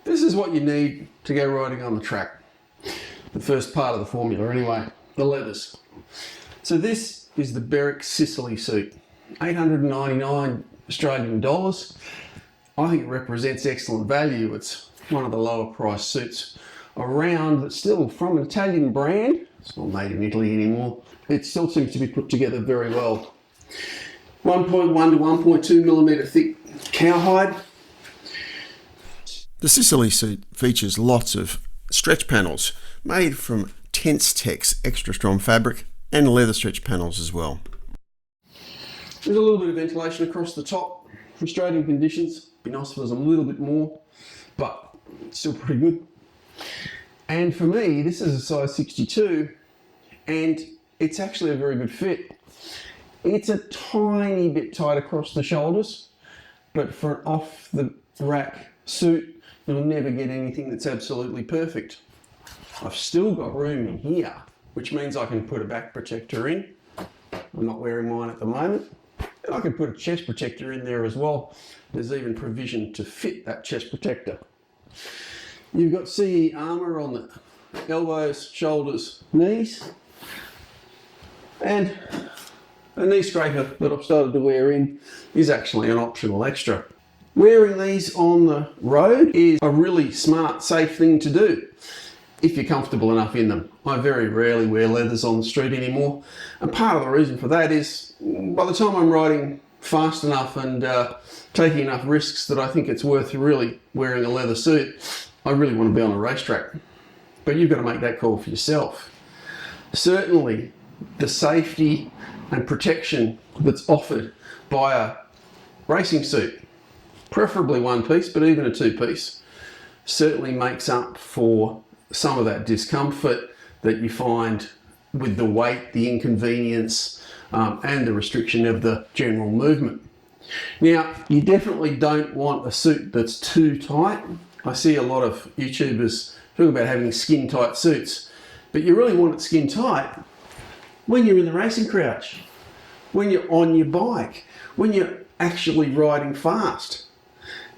This is what you need to go riding on the track. The first part of the formula anyway, the leathers. So this is the Berik Sicily suit, 899 Australian dollars. I think it represents excellent value. It's one of the lower price suits around, but still from an Italian brand. It's not made in Italy anymore. It still seems to be put together very well. 1.1 to 1.2 millimeter thick cowhide. The Sicily suit features lots of stretch panels made from Tense Tex extra strong fabric and leather stretch panels as well. There's a little bit of ventilation across the top. For Australian conditions, it'd be nice if there was a little bit more, but it's still pretty good. And for me, this is a size 62, and it's actually a very good fit. It's a tiny bit tight across the shoulders, but for an off the rack suit, you'll never get anything that's absolutely perfect. I've still got room in here, which means I can put a back protector in. I'm not wearing mine at the moment. And I can put a chest protector in there as well. There's even provision to fit that chest protector. You've got CE armour on the elbows, shoulders, knees. And a knee scraper that I've started to wear in is actually an optional extra. Wearing these on the road is a really smart, safe thing to do if you're comfortable enough in them. I very rarely wear leathers on the street anymore, and part of the reason for that is by the time I'm riding fast enough and taking enough risks that I think it's worth really wearing a leather suit, I really want to be on a racetrack. But you've got to make that call for yourself. Certainly the safety and protection that's offered by a racing suit, preferably one piece, but even a two piece, certainly makes up for some of that discomfort that you find with the weight, the inconvenience, and the restriction of the general movement. Now, you definitely don't want a suit that's too tight. I see a lot of YouTubers talk about having skin tight suits, but you really want it skin tight when you're in the racing crouch, when you're on your bike, when you're actually riding fast.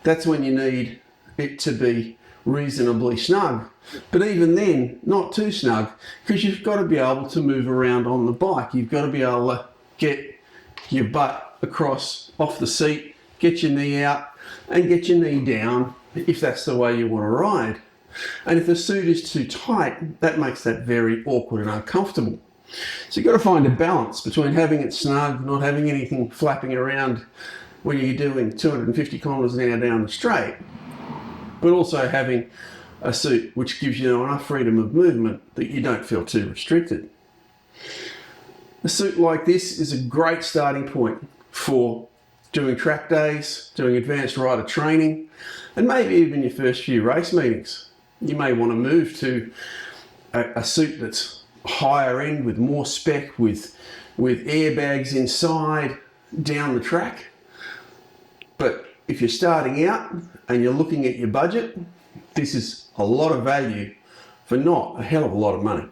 That's when you need it to be reasonably snug. But even then, not too snug, because you've got to be able to move around on the bike. You've got to be able to get your butt across off the seat, get your knee out, and get your knee down if that's the way you want to ride. And if the suit is too tight, that makes that very awkward and uncomfortable. So you've got to find a balance between having it snug, not having anything flapping around when you're doing 250 kilometers an hour down the straight, but also having a suit which gives you enough freedom of movement that you don't feel too restricted. A suit like this is a great starting point for doing track days, doing advanced rider training, and maybe even your first few race meetings. You may want to move to a suit that's higher end with more spec, with airbags inside down the track. But if you're starting out and you're looking at your budget, this is a lot of value for not a hell of a lot of money.